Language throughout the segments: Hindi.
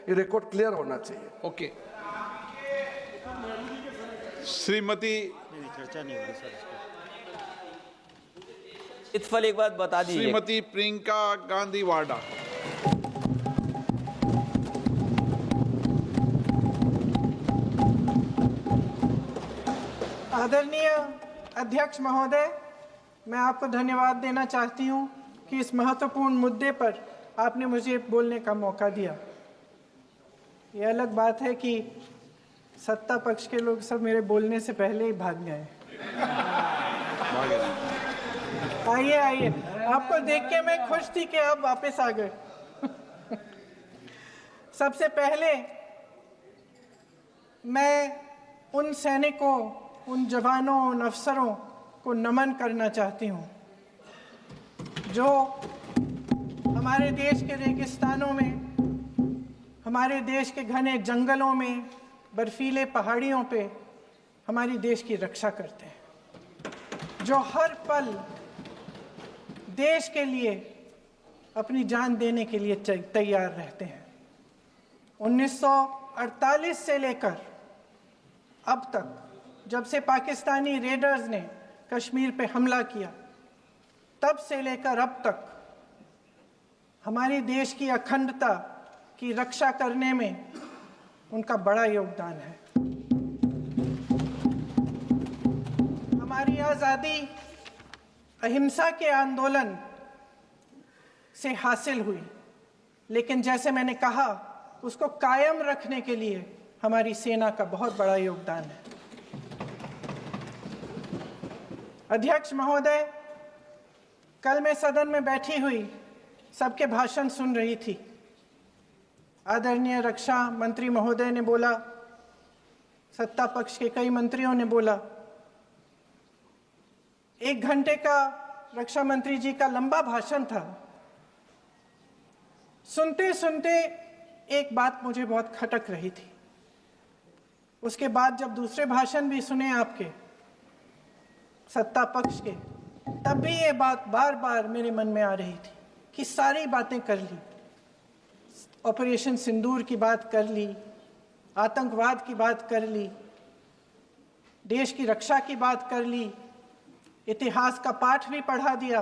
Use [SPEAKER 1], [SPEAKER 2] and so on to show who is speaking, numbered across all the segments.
[SPEAKER 1] ये रिकॉर्ड क्लियर होना चाहिए।
[SPEAKER 2] ओके। श्रीमती
[SPEAKER 3] चर्चा नहीं होगी सर इस पर।
[SPEAKER 4] इत्फल एक बात बता दीजिए।
[SPEAKER 2] श्रीमती प्रियंका गांधी वाडा।
[SPEAKER 5] आदरणीय अध्यक्ष महोदय, मैं आपको धन्यवाद देना चाहती हूं कि इस महत्वपूर्ण मुद्दे पर आपने मुझे बोलने का मौका दिया। ये अलग बात है कि सत्ता पक्ष के लोग सब मेरे बोलने से पहले ही भाग गए। आइए आइए, आपको देख के मैं खुश थी कि आप वापस आ गए। सबसे पहले मैं उन सैनिकों, उन जवानों, उन अफसरों को नमन करना चाहती हूँ जो हमारे देश के रेगिस्तानों में, हमारे देश के घने जंगलों में, बर्फीले पहाड़ियों पे हमारी देश की रक्षा करते हैं, जो हर पल देश के लिए अपनी जान देने के लिए तैयार रहते हैं। 1948 से लेकर अब तक, जब से पाकिस्तानी रेडर्स ने कश्मीर पे हमला किया, तब से लेकर अब तक हमारे देश की अखंडता की रक्षा करने में उनका बड़ा योगदान है। हमारी आज़ादी अहिंसा के आंदोलन से हासिल हुई, लेकिन जैसे मैंने कहा, उसको कायम रखने के लिए हमारी सेना का बहुत बड़ा योगदान है। अध्यक्ष महोदय, कल मैं सदन में बैठी हुई सबके भाषण सुन रही थी। आदरणीय रक्षा मंत्री महोदय ने बोला, सत्ता पक्ष के कई मंत्रियों ने बोला। 1 घंटे का रक्षा मंत्री जी का लंबा भाषण था। सुनते सुनते एक बात मुझे बहुत खटक रही थी। उसके बाद जब दूसरे भाषण भी सुने आपके सत्ता पक्ष के, तब भी ये बात बार बार मेरे मन में आ रही थी कि सारी बातें कर ली, ऑपरेशन सिंदूर की बात कर ली, आतंकवाद की बात कर ली, देश की रक्षा की बात कर ली, इतिहास का पाठ भी पढ़ा दिया,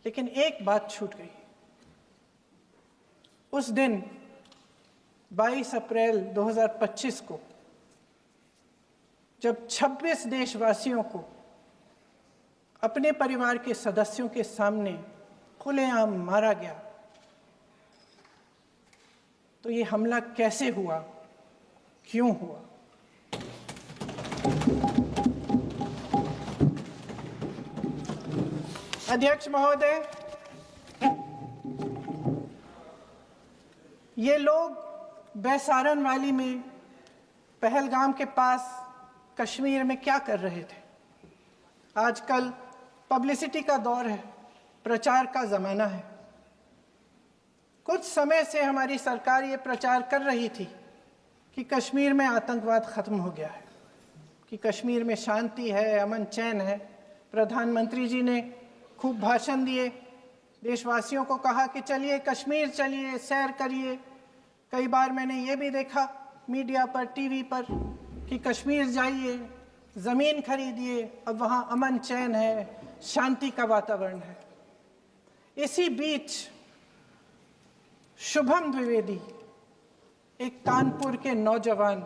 [SPEAKER 5] लेकिन एक बात छूट गई। उस दिन 22 अप्रैल 2025 को जब 26 देशवासियों को अपने परिवार के सदस्यों के सामने खुलेआम मारा गया, तो ये हमला कैसे हुआ, क्यों हुआ? अध्यक्ष महोदय, ये लोग बैसारन वैली में, पहलगाम के पास कश्मीर में क्या कर रहे थे? आजकल पब्लिसिटी का दौर है, प्रचार का ज़माना है। कुछ समय से हमारी सरकार ये प्रचार कर रही थी कि कश्मीर में आतंकवाद ख़त्म हो गया है, कि कश्मीर में शांति है, अमन चैन है। प्रधानमंत्री जी ने खूब भाषण दिए, देशवासियों को कहा कि चलिए कश्मीर चलिए, सैर करिए। कई बार मैंने ये भी देखा मीडिया पर, टीवी पर, कि कश्मीर जाइए, ज़मीन खरीदिए, अब वहाँ अमन चैन है, शांति का वातावरण है। इसी बीच शुभम द्विवेदी, एक कानपुर के नौजवान,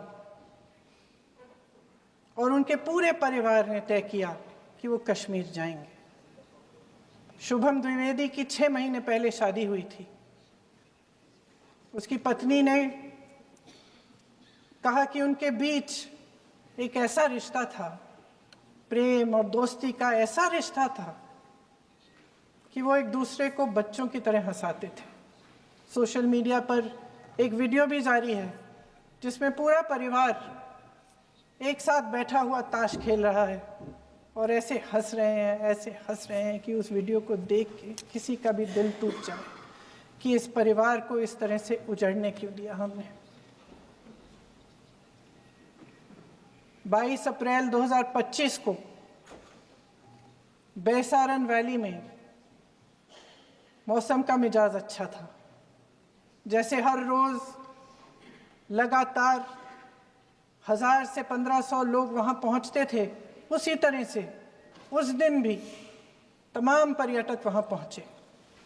[SPEAKER 5] और उनके पूरे परिवार ने तय किया कि वो कश्मीर जाएंगे। शुभम द्विवेदी की 6 महीने पहले शादी हुई थी। उसकी पत्नी ने कहा कि उनके बीच एक ऐसा रिश्ता था, प्रेम और दोस्ती का ऐसा रिश्ता था कि वो एक दूसरे को बच्चों की तरह हंसाते थे। सोशल मीडिया पर एक वीडियो भी जारी है जिसमें पूरा परिवार एक साथ बैठा हुआ ताश खेल रहा है और ऐसे हंस रहे हैं, ऐसे हंस रहे हैं कि उस वीडियो को देख के किसी का भी दिल टूट जाए कि इस परिवार को इस तरह से उजड़ने क्यों दिया हमने। 22 अप्रैल 2025 को बैसारन वैली में मौसम का मिजाज अच्छा था। जैसे हर रोज लगातार 1000 से 1500 लोग वहां पहुंचते थे, उसी तरह से उस दिन भी तमाम पर्यटक वहां पहुंचे।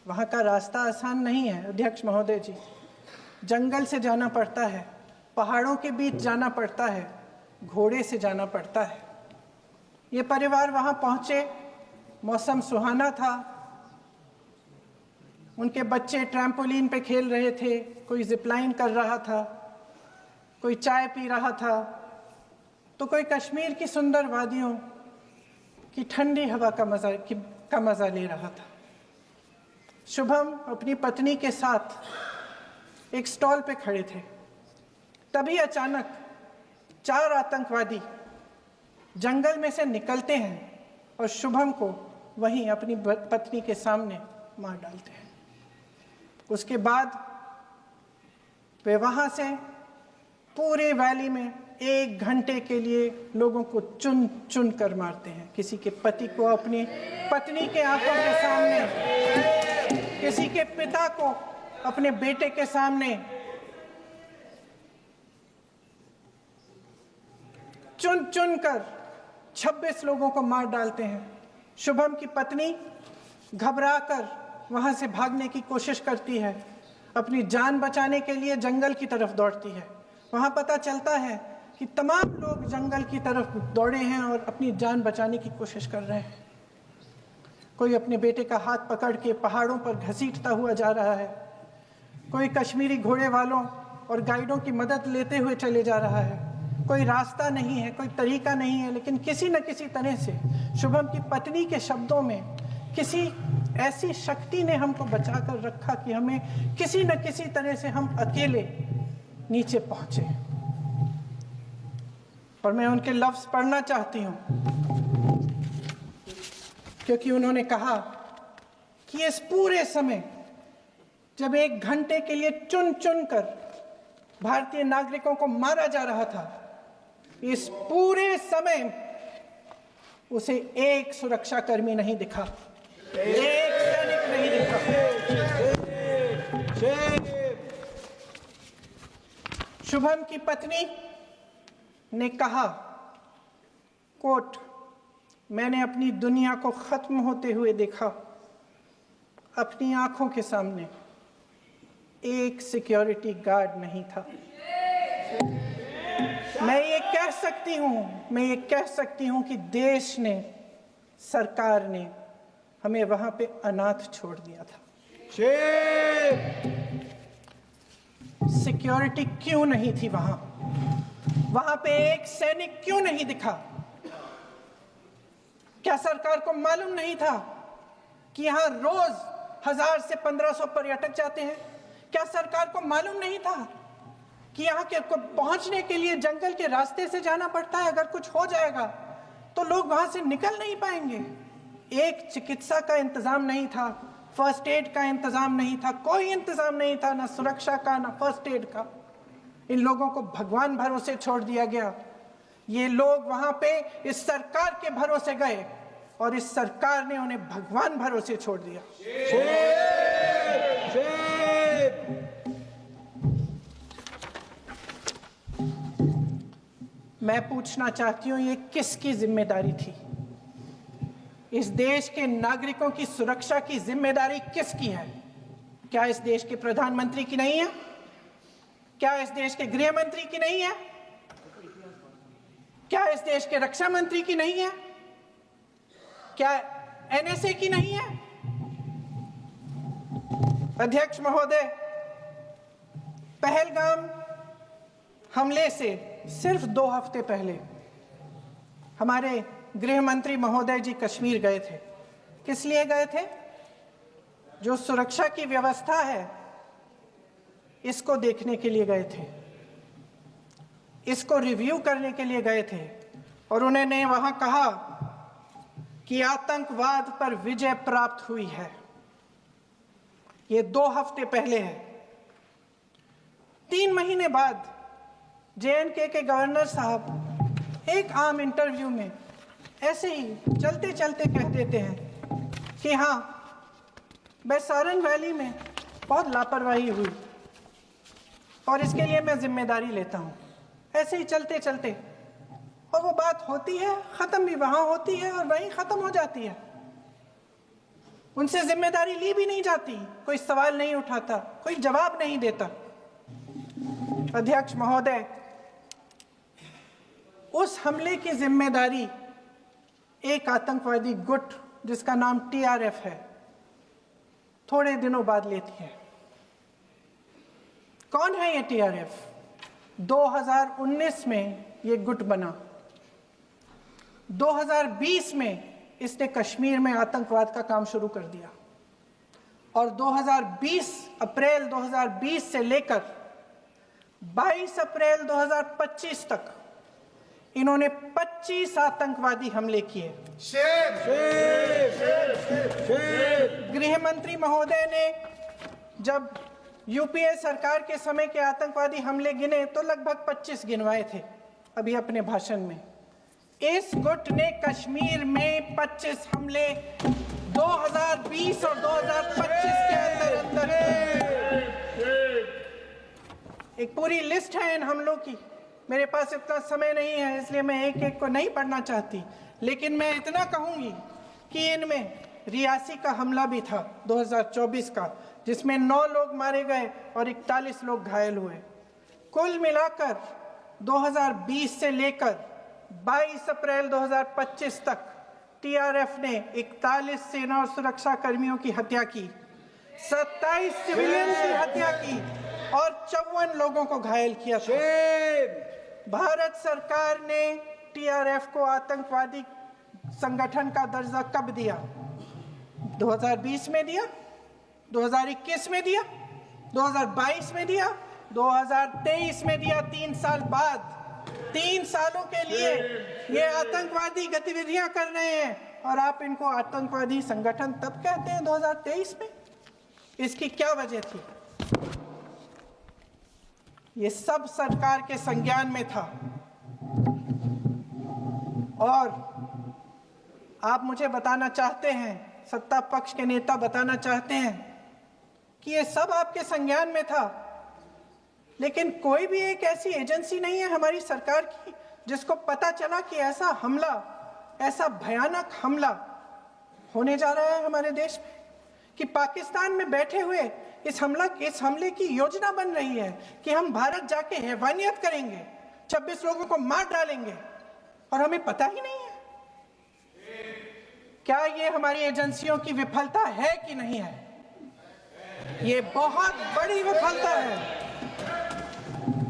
[SPEAKER 5] वहां का रास्ता आसान नहीं है अध्यक्ष महोदय जी, जंगल से जाना पड़ता है, पहाड़ों के बीच जाना पड़ता है, घोड़े से जाना पड़ता है। ये परिवार वहां पहुंचे, मौसम सुहाना था, उनके बच्चे ट्रैम्पोलिन पे खेल रहे थे, कोई जिपलाइन कर रहा था, कोई चाय पी रहा था, तो कोई कश्मीर की सुंदर वादियों की ठंडी हवा का मजा ले रहा था। शुभम अपनी पत्नी के साथ एक स्टॉल पे खड़े थे। तभी अचानक 4 आतंकवादी जंगल में से निकलते हैं और शुभम को वहीं अपनी पत्नी के सामने मार डालते हैं। उसके बाद वे वहां से पूरे वैली में 1 घंटे के लिए लोगों को चुन चुन कर मारते हैं। किसी के पति को अपनी पत्नी के आंखों के सामने, किसी के पिता को अपने बेटे के सामने, चुन चुन कर 26 लोगों को मार डालते हैं। शुभम की पत्नी घबराकर वहां से भागने की कोशिश करती है, अपनी जान बचाने के लिए जंगल की तरफ दौड़ती है। वहां पता चलता है कि तमाम लोग जंगल की तरफ दौड़े हैं और अपनी जान बचाने की कोशिश कर रहे हैं। कोई अपने बेटे का हाथ पकड़ के पहाड़ों पर घसीटता हुआ जा रहा है, कोई कश्मीरी घोड़े वालों और गाइडों की मदद लेते हुए चले जा रहा है। कोई रास्ता नहीं है, कोई तरीका नहीं है, लेकिन किसी न किसी तरह से शुभम की पत्नी के शब्दों में किसी ऐसी शक्ति ने हमको बचा कर रखा कि हमें किसी न किसी तरह से हम अकेले नीचे पहुंचे। और मैं उनके लफ्ज पढ़ना चाहती हूं, क्योंकि उन्होंने कहा कि इस पूरे समय जब 1 घंटे के लिए चुन चुन कर भारतीय नागरिकों को मारा जा रहा था, इस पूरे समय उसे एक सुरक्षाकर्मी नहीं दिखा, एक सैनिक नहीं दिखा। शुभम की पत्नी ने कहा, कोट, मैंने अपनी दुनिया को खत्म होते हुए देखा, अपनी आंखों के सामने एक सिक्योरिटी गार्ड नहीं था। मैं ये कह सकती हूं कि देश ने, सरकार ने हमें वहां पे अनाथ छोड़ दिया था। सिक्योरिटी क्यों नहीं थी वहां पे एक सैनिक क्यों नहीं दिखा? क्या सरकार को मालूम नहीं था कि यहां रोज 1000 से 1500 पर्यटक जाते हैं? क्या सरकार को मालूम नहीं था कि यहाँ के पहुंचने के लिए जंगल के रास्ते से जाना पड़ता है? अगर कुछ हो जाएगा तो लोग वहां से निकल नहीं पाएंगे। एक चिकित्सा का इंतजाम नहीं था, फर्स्ट एड का इंतजाम नहीं था, कोई इंतजाम नहीं था, ना सुरक्षा का ना फर्स्ट एड का। इन लोगों को भगवान भरोसे छोड़ दिया गया। ये लोग वहां पे इस सरकार के भरोसे गए और इस सरकार ने उन्हें भगवान भरोसे छोड़ दिया। मैं पूछना चाहती हूं, ये किसकी जिम्मेदारी थी? इस देश के नागरिकों की सुरक्षा की जिम्मेदारी किसकी है? क्या इस देश के प्रधानमंत्री की नहीं है? क्या इस देश के गृह मंत्री की नहीं है? क्या इस देश के रक्षा मंत्री की नहीं है? क्या एनएसए की नहीं है? अध्यक्ष महोदय, पहलगाम हमले से सिर्फ 2 हफ्ते पहले हमारे गृह मंत्री महोदय जी कश्मीर गए थे। किस लिए गए थे? जो सुरक्षा की व्यवस्था है इसको देखने के लिए गए थे, इसको रिव्यू करने के लिए गए थे। और उन्होंने वहां कहा कि आतंकवाद पर विजय प्राप्त हुई है। ये 2 हफ्ते पहले है। 3 महीने बाद JNK के गवर्नर साहब एक आम इंटरव्यू में ऐसे ही चलते चलते कह देते हैं कि हाँ, बैसारन वैली में बहुत लापरवाही हुई, और इसके लिए मैं जिम्मेदारी लेता हूँ। ऐसे ही चलते चलते और वो बात होती है, ख़त्म भी वहाँ होती है और वहीं ख़त्म हो जाती है। उनसे जिम्मेदारी ली भी नहीं जाती, कोई सवाल नहीं उठाता, कोई जवाब नहीं देता। अध्यक्ष महोदय, उस हमले की जिम्मेदारी एक आतंकवादी गुट जिसका नाम TRF है थोड़े दिनों बाद लेती है। कौन है ये TRF? 2019 में ये गुट बना। 2020 में इसने कश्मीर में आतंकवाद का काम शुरू कर दिया और 2020 अप्रैल 2020 से लेकर 22 अप्रैल 2025 तक इन्होंने 25 आतंकवादी हमले किए। गृह मंत्री महोदय ने जब यूपीए सरकार के समय के आतंकवादी हमले गिने तो लगभग 25 गिनवाए थे अभी अपने भाषण में। इस गुट ने कश्मीर में 25 हमले 2020 और 2025 के अंदर एक पूरी लिस्ट है इन हमलों की। मेरे पास इतना समय नहीं है इसलिए मैं एक एक को नहीं पढ़ना चाहती, लेकिन मैं इतना कहूंगी कि इनमें रियासी का हमला भी था 2024 का, जिसमें 9 लोग मारे गए और 41 लोग घायल हुए। कुल मिलाकर 2020 से लेकर 22 अप्रैल 2025 तक TRF ने 41 सेना और सुरक्षा कर्मियों की हत्या की, 27 सिविलियन की हत्या की और 54 लोगों को घायल किया था। भारत सरकार ने TRF को आतंकवादी संगठन का दर्जा कब दिया? 2020 में दिया, 2021 में दिया, 2022 में दिया, 2023 में दिया। 3 साल बाद, 3 सालों के लिए ये आतंकवादी गतिविधियां कर रहे हैं और आप इनको आतंकवादी संगठन तब कहते हैं 2023 में। इसकी क्या वजह थी? ये सब सरकार के संज्ञान में था और आप मुझे बताना चाहते हैं, सत्ता पक्ष के नेता बताना चाहते हैं कि ये सब आपके संज्ञान में था, लेकिन कोई भी एक ऐसी एजेंसी नहीं है हमारी सरकार की जिसको पता चला कि ऐसा हमला, ऐसा भयानक हमला होने जा रहा है हमारे देश में, कि पाकिस्तान में बैठे हुए इस हमले की योजना बन रही है कि हम भारत जाके हैवानियत करेंगे, 26 लोगों को मार डालेंगे और हमें पता ही नहीं है। क्या ये हमारी एजेंसियों की विफलता है कि नहीं है? ये बहुत बड़ी विफलता है,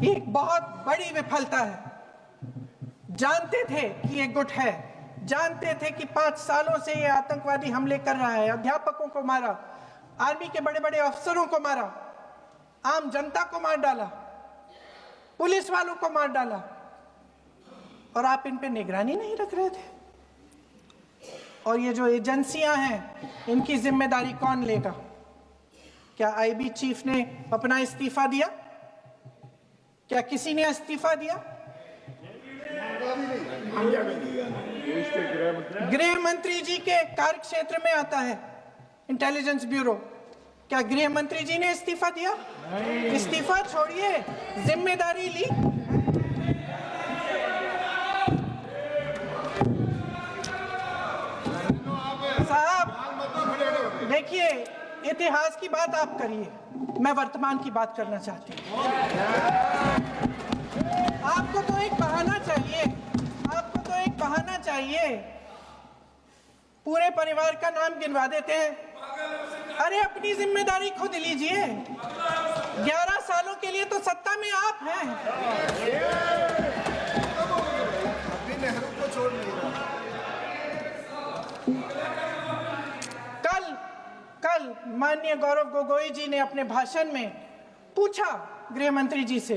[SPEAKER 5] एक बहुत बड़ी विफलता है। जानते थे कि ये गुट है, जानते थे कि 5 सालों से ये आतंकवादी हमले कर रहा है, अध्यापकों को मारा, आर्मी के बड़े बड़े अफसरों को मारा, आम जनता को मार डाला, पुलिस वालों को मार डाला, और आप इन पे निगरानी नहीं रख रहे थे। और ये जो एजेंसियां हैं, इनकी जिम्मेदारी कौन लेगा? क्या IB चीफ ने अपना इस्तीफा दिया? क्या किसी ने इस्तीफा दिया? गृह मंत्री जी के कार्य क्षेत्र में आता है इंटेलिजेंस ब्यूरो। क्या गृह मंत्री जी ने इस्तीफा दिया? इस्तीफा छोड़िए, जिम्मेदारी ली। साहब देखिए, इतिहास की बात आप करिए, मैं वर्तमान की बात करना चाहती हूँ। आपको तो एक बहाना चाहिए, आपको तो एक बहाना चाहिए। पूरे परिवार का नाम गिनवा देते हैं। अरे अपनी जिम्मेदारी खुद लीजिए। 11 सालों के लिए तो सत्ता में आप हैं। कल माननीय गौरव गोगोई जी ने अपने भाषण में पूछा गृह मंत्री जी से,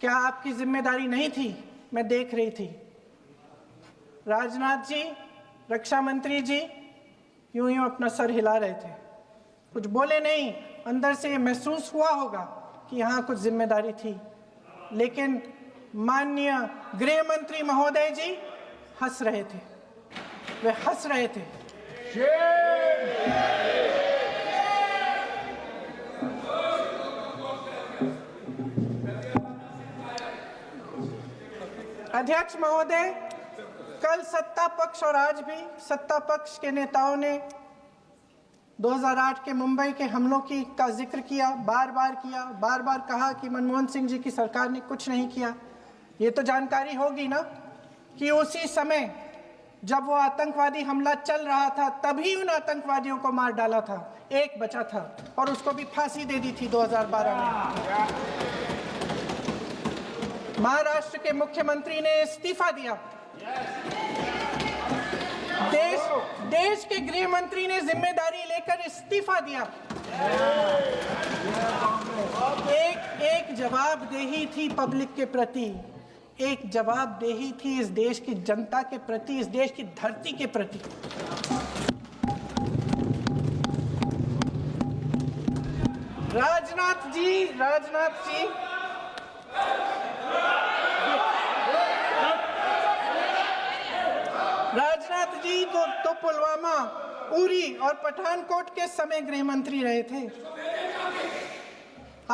[SPEAKER 5] क्या आपकी जिम्मेदारी नहीं थी? मैं देख रही थी। राजनाथ जी, रक्षा मंत्री जी यूं यूं अपना सर हिला रहे थे, कुछ बोले नहीं। अंदर से ये महसूस हुआ होगा कि यहाँ कुछ जिम्मेदारी थी, लेकिन माननीय गृह मंत्री महोदय जी हंस रहे थे, वे हंस रहे थे। अध्यक्ष महोदय, कल सत्ता पक्ष और आज भी सत्ता पक्ष के नेताओं ने 2008 के मुंबई के हमलों का जिक्र किया, बार बार कहा कि मनमोहन सिंह जी की सरकार ने कुछ नहीं किया। ये तो जानकारी होगी ना कि उसी समय जब वो आतंकवादी हमला चल रहा था तभी उन आतंकवादियों को मार डाला था, एक बचा था और उसको भी फांसी दे दी थी 2012 में। महाराष्ट्र के मुख्यमंत्री ने इस्तीफा दिया। देश के गृह मंत्री ने जिम्मेदारी लेकर इस्तीफा दिया। एक जवाबदेही थी पब्लिक के प्रति, एक जवाबदेही थी इस देश की जनता के प्रति, इस देश की धरती के प्रति। राजनाथ जी तो पुलवामा, उरी और पठानकोट के समय गृह मंत्री रहे थे।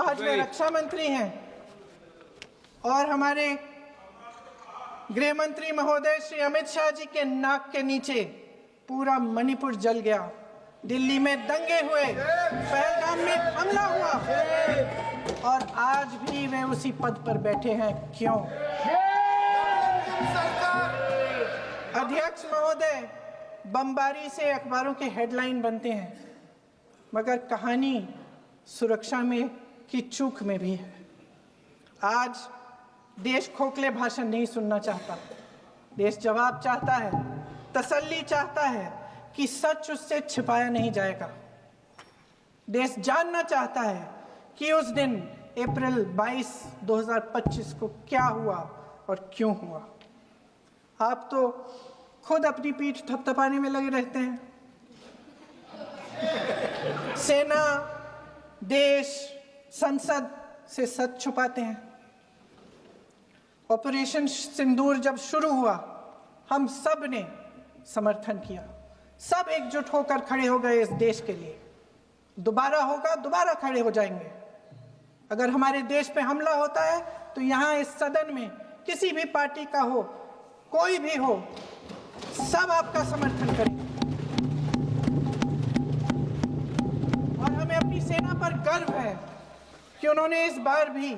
[SPEAKER 5] आज वे रक्षा मंत्री हैं और हमारे गृह मंत्री महोदय श्री अमित शाह जी के नाक के नीचे पूरा मणिपुर जल गया, दिल्ली में दंगे हुए, पहलगाम में हमला हुआ और आज भी वे उसी पद पर बैठे हैं। क्यों? अध्यक्ष महोदय, बमबारी से अखबारों के हेडलाइन बनते हैं, मगर कहानी सुरक्षा में की चूक में भी है। आज देश खोखले भाषण नहीं सुनना चाहता, देश जवाब चाहता है, तसल्ली चाहता है कि सच उससे छिपाया नहीं जाएगा। देश जानना चाहता है कि उस दिन अप्रैल 22, 2025 को क्या हुआ और क्यों हुआ। आप तो खुद अपनी पीठ थपथपाने में लगे रहते हैं। सेना, देश, संसद से सच छुपाते हैं। ऑपरेशन सिंदूर जब शुरू हुआ, हम सब ने समर्थन किया, सब एकजुट होकर खड़े हो गए इस देश के लिए। दोबारा होगा, दोबारा खड़े हो जाएंगे। अगर हमारे देश पे हमला होता है तो यहाँ इस सदन में किसी भी पार्टी का हो, कोई भी हो, सब आपका समर्थन करेंगे। और हमें अपनी सेना पर गर्व है कि उन्होंने इस बार भी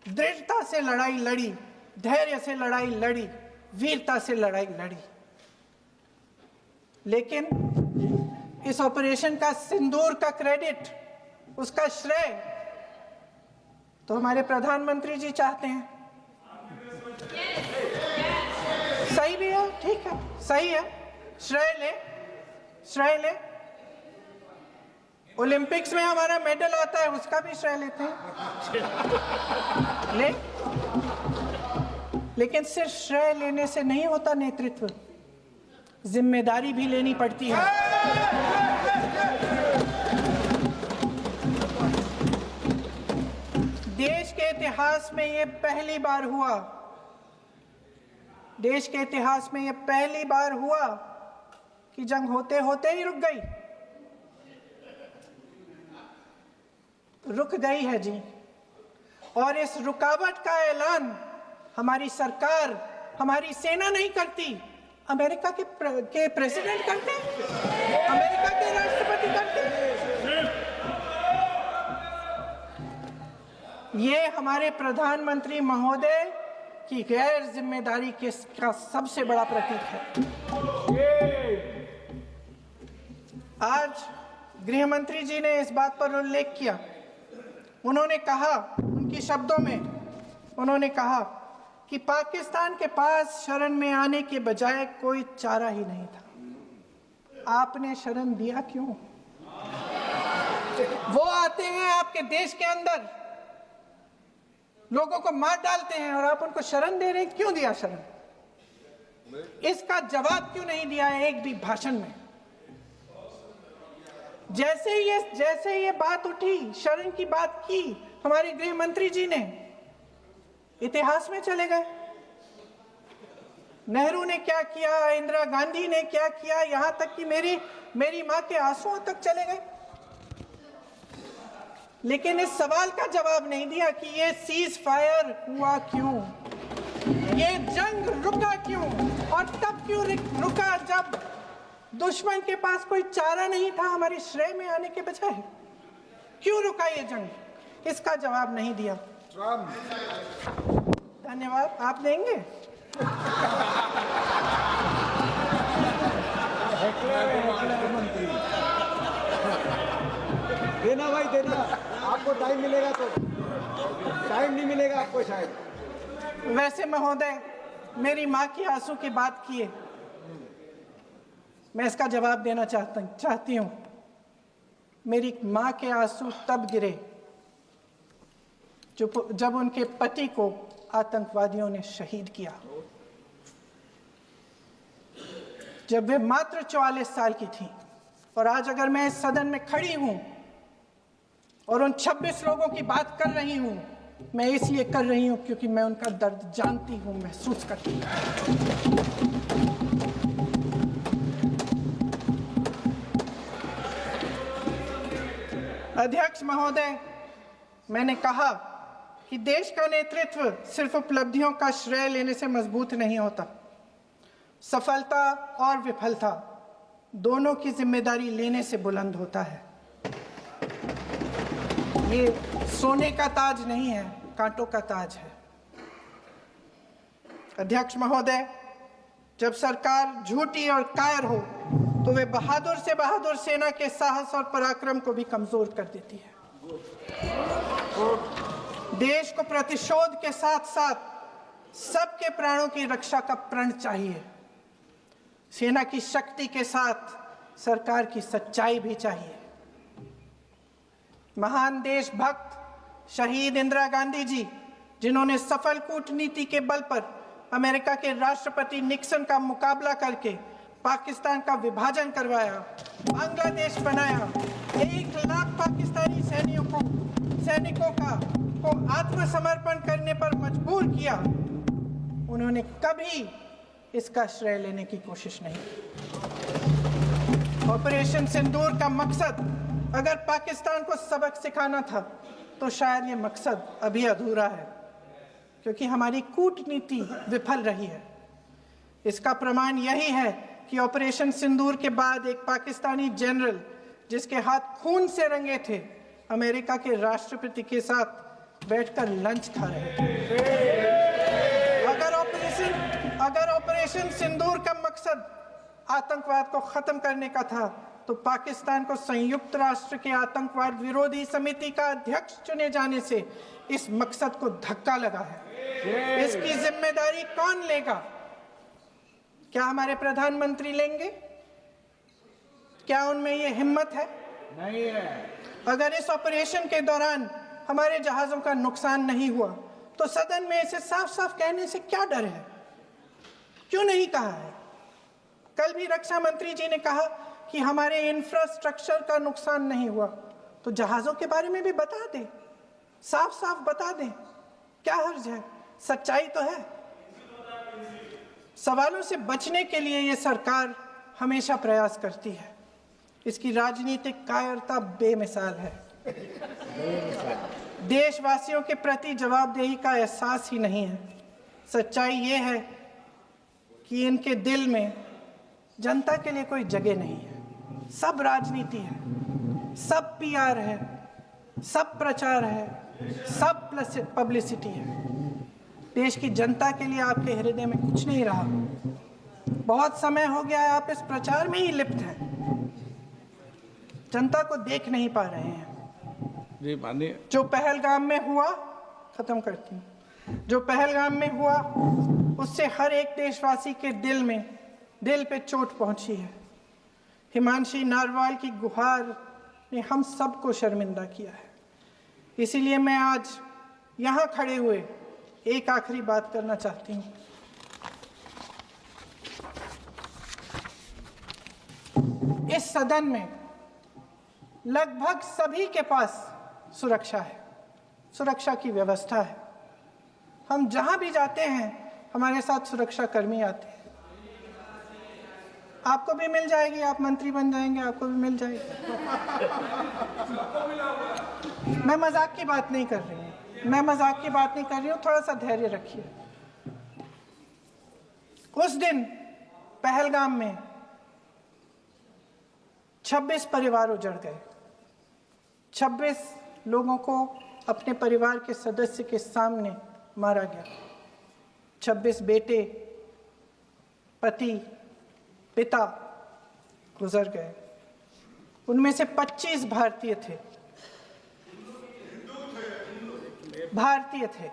[SPEAKER 5] दृढ़ता से लड़ाई लड़ी, धैर्य से लड़ाई लड़ी, वीरता से लड़ाई लड़ी। लेकिन इस ऑपरेशन का सिंदूर का क्रेडिट, उसका श्रेय तो हमारे प्रधानमंत्री जी चाहते हैं। सही भी है, ठीक है, सही है, श्रेय ले। ओलंपिक्स में हमारा मेडल आता है, उसका भी श्रेय लेते हैं, लेकिन सिर्फ श्रेय लेने से नहीं होता नेतृत्व, जिम्मेदारी भी लेनी पड़ती है। देश के इतिहास में ये पहली बार हुआ, देश के इतिहास में यह पहली बार हुआ कि जंग होते होते ही रुक गई है जी। और इस रुकावट का ऐलान हमारी सरकार, हमारी सेना नहीं करती, अमेरिका के प्रेसिडेंट करते हैं, अमेरिका के राष्ट्रपति करते हैं। ये हमारे प्रधानमंत्री महोदय की गैर जिम्मेदारी का सबसे बड़ा प्रतीक है। आज गृह मंत्री जी ने इस बात पर उल्लेख किया। उन्होंने कहा, उनके शब्दों में उन्होंने कहा कि पाकिस्तान के पास शरण में आने के बजाय कोई चारा ही नहीं था। आपने शरण दिया क्यों? वो आते हैं आपके देश के अंदर, लोगों को मार डालते हैं और आप उनको शरण दे रहे हैं। क्यों दिया शरण? इसका जवाब क्यों नहीं दिया है एक भी भाषण में? जैसे ये बात उठी, शरण की बात की, हमारे गृह मंत्री जी ने इतिहास में चले गए। नेहरू ने क्या किया, इंदिरा गांधी ने क्या किया, यहां तक कि मेरी मां के आंसुओं तक चले गए। लेकिन इस सवाल का जवाब नहीं दिया कि ये सीज फायर हुआ क्यों, ये जंग रुका क्यों, और तब क्यों रुका जब दुश्मन के पास कोई चारा नहीं था हमारी श्रेय में आने के बजाय। क्यों रुका ये जंग, इसका जवाब नहीं दिया। धन्यवाद। आप देंगे?
[SPEAKER 1] देना भाई देना, आपको टाइम मिलेगा तो। टाइम नहीं मिलेगा आपको शायद।
[SPEAKER 5] वैसे महोदय, मेरी माँ की आंसू की बात किए, मैं इसका जवाब देना चाहती हूँ। मेरी माँ के आंसू तब गिरे जब उनके पति को आतंकवादियों ने शहीद किया, जब वे मात्र 44 साल की थी। और आज अगर मैं इस सदन में खड़ी हूं और उन 26 लोगों की बात कर रही हूं, मैं इसलिए कर रही हूं क्योंकि मैं उनका दर्द जानती हूं, महसूस करती हूं। अध्यक्ष महोदय, मैंने कहा कि देश का नेतृत्व सिर्फ उपलब्धियों का श्रेय लेने से मजबूत नहीं होता। सफलता और विफलता दोनों की जिम्मेदारी लेने से बुलंद होता है। ये सोने का ताज नहीं है, कांटों का ताज है। अध्यक्ष महोदय, जब सरकार झूठी और कायर हो तो वे बहादुर से बहादुर सेना के साहस और पराक्रम को भी कमजोर कर देती है। देश को प्रतिशोध के साथ साथ सबके प्राणों की रक्षा का प्रण चाहिए। सेना की शक्ति के साथ सरकार की सच्चाई भी चाहिए। महान देशभक्त शहीद इंदिरा गांधी जी, जिन्होंने सफल कूटनीति के बल पर अमेरिका के राष्ट्रपति निक्सन का मुकाबला करके पाकिस्तान का विभाजन करवाया, बांग्लादेश बनाया, 1 लाख पाकिस्तानी सैनिकों को आत्मसमर्पण करने पर मजबूर किया, उन्होंने कभी इसका श्रेय लेने की कोशिश नहीं की। ऑपरेशन सिंदूर का मकसद अगर पाकिस्तान को सबक सिखाना था तो शायद ये मकसद अभी अधूरा है, क्योंकि हमारी कूटनीति विफल रही है। इसका प्रमाण यही है कि ऑपरेशन सिंदूर के बाद एक पाकिस्तानी जनरल, जिसके हाथ खून से रंगे थे, अमेरिका के राष्ट्रपति के साथ बैठकर लंच खा रहे थे। अगर ऑपरेशन सिंदूर का मकसद आतंकवाद को खत्म करने का था तो पाकिस्तान को संयुक्त राष्ट्र के आतंकवाद विरोधी समिति का अध्यक्ष चुने जाने से इस मकसद को धक्का लगा है। इसकी जिम्मेदारी कौन लेगा? क्या हमारे प्रधानमंत्री लेंगे? क्या उनमें ये हिम्मत है?
[SPEAKER 1] नहीं है।
[SPEAKER 5] अगर इस ऑपरेशन के दौरान हमारे जहाजों का नुकसान नहीं हुआ तो सदन में इसे साफ साफ कहने से क्या डर है? क्यों नहीं कहा है? कल भी रक्षा मंत्री जी ने कहा कि हमारे इंफ्रास्ट्रक्चर का नुकसान नहीं हुआ, तो जहाजों के बारे में भी बता दें, साफ साफ बता दें, क्या हर्ज है? सच्चाई तो है। सवालों से बचने के लिए ये सरकार हमेशा प्रयास करती है। इसकी राजनीतिक कायरता बेमिसाल है। देशवासियों के प्रति जवाबदेही का एहसास ही नहीं है। सच्चाई ये है कि इनके दिल में जनता के लिए कोई जगह नहीं है। सब राजनीति है, सब पीआर है, सब प्रचार है, सब पब्लिसिटी है। देश की जनता के लिए आपके हृदय में कुछ नहीं रहा। बहुत समय हो गया है आप इस प्रचार में ही लिप्त हैं, जनता को देख नहीं पा रहे हैं।
[SPEAKER 2] जी माननीय,
[SPEAKER 5] जो पहलगाम में हुआ, खत्म करती हूँ, जो पहलगाम में हुआ उससे हर एक देशवासी के दिल पे चोट पहुंची है। हिमांशी नारवाल की गुहार ने हम सबको शर्मिंदा किया है। इसीलिए मैं आज यहाँ खड़े हुए एक आखिरी बात करना चाहती हूँ। इस सदन में लगभग सभी के पास सुरक्षा है, सुरक्षा की व्यवस्था है। हम जहां भी जाते हैं हमारे साथ सुरक्षा कर्मी आते हैं। आपको भी मिल जाएगी, आप मंत्री बन जाएंगे, आपको भी मिल जाएगी। मैं मजाक की बात नहीं कर रही हूँ, मैं मजाक की बात नहीं कर रही हूँ, थोड़ा सा धैर्य रखिए। उस दिन पहलगाम में 26 परिवार उजड़ गए। 26 लोगों को अपने परिवार के सदस्य के सामने मारा गया। 26 बेटे, पति, पिता गुजर गए। उनमें से 25 भारतीय थे। भारतीय थे।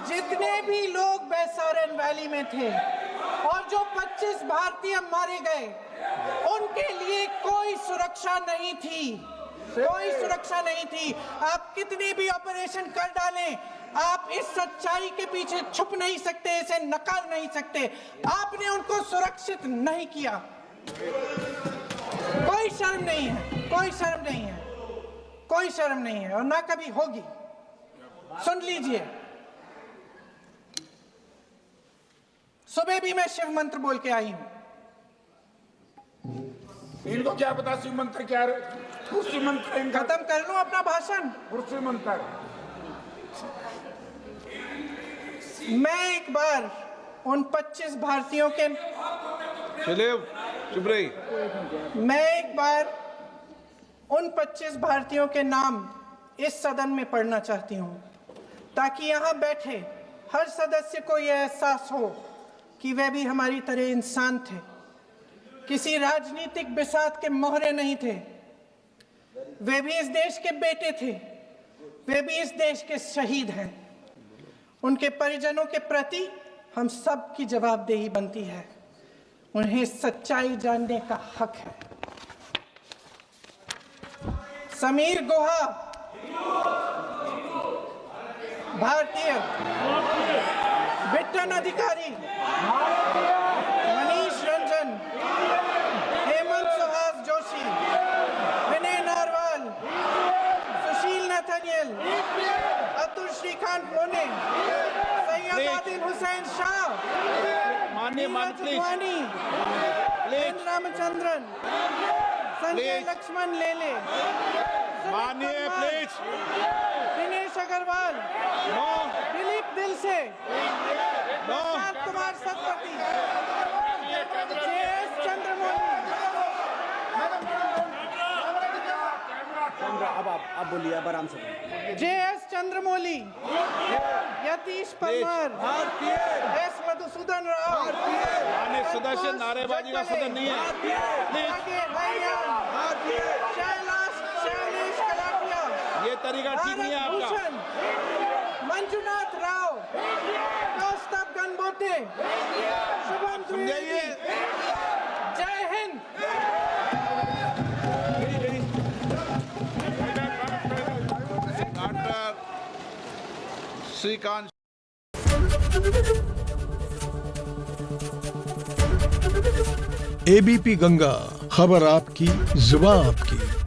[SPEAKER 5] जितने भी लोग बैसारन वैली में थे और जो 25 भारतीय मारे गए, उनके लिए कोई सुरक्षा नहीं थी, कोई सुरक्षा नहीं थी। आप कितने भी ऑपरेशन कर डालें, आप इस सच्चाई के पीछे छुप नहीं सकते, इसे नकार नहीं सकते। आपने उनको सुरक्षित नहीं किया। कोई शर्म नहीं है, कोई शर्म नहीं है, कोई शर्म नहीं है, और ना कभी होगी। सुन लीजिए, सुबह भी मैं शिव मंत्र बोल के आई हूं।
[SPEAKER 4] इनको क्या पता शिव मंत्र क्या है? शिव मंत्र इनका
[SPEAKER 5] खत्म कर लूं अपना भाषण।
[SPEAKER 4] शिव मंत्र।
[SPEAKER 5] मैं एक बार उन 25 भारतीयों के
[SPEAKER 2] चलिए चुप रही।
[SPEAKER 5] मैं एक बार उन 25 भारतीयों के नाम इस सदन में पढ़ना चाहती हूं, ताकि यहां बैठे हर सदस्य को यह एहसास हो कि वे भी हमारी तरह इंसान थे, किसी राजनीतिक बिसात के मोहरे नहीं थे। वे भी इस देश के बेटे थे, वे भी इस देश के शहीद हैं। उनके परिजनों के प्रति हम सब की जवाबदेही बनती है। उन्हें सच्चाई जानने का हक है। समीर गुहा भारतीय, बिट्टन अधिकारी, मनीष रंजन, हेमंत सुहास जोशी, विनय नारवाल, सुशील नथनियल, अतुल श्रीकांत मोने, सैयद आदिल हुसैन शाह,
[SPEAKER 2] माननीय
[SPEAKER 5] नीरज वानी, एन रामचंद्रन, संजय लक्ष्मण लेले,
[SPEAKER 2] माननीय प्लीज
[SPEAKER 5] दिनेश अग्रवाल, दिलीप दिल से, प्रशांत कुमार सतपति, JS चंद्रमौली,
[SPEAKER 1] अब आप बोलिए, अब आराम से बोलिए।
[SPEAKER 5] JS चंद्रमौली, यतीश परमार, S मधुसूदन राव,
[SPEAKER 2] माननीय सदस्य, नारेबाजी का सदन नहीं है।
[SPEAKER 5] शैलेश कलाटिया,
[SPEAKER 2] ये तरीका ठीक नहीं है आपका।
[SPEAKER 5] भूषण, मंजुनाथ राव, कौस्तभ गनबोटे, शुभम द्विवेदी। जय हिंद।
[SPEAKER 2] डॉक्टर श्रीकांत।
[SPEAKER 6] एबीपी गंगा, खबर आपकी, जुबान आपकी।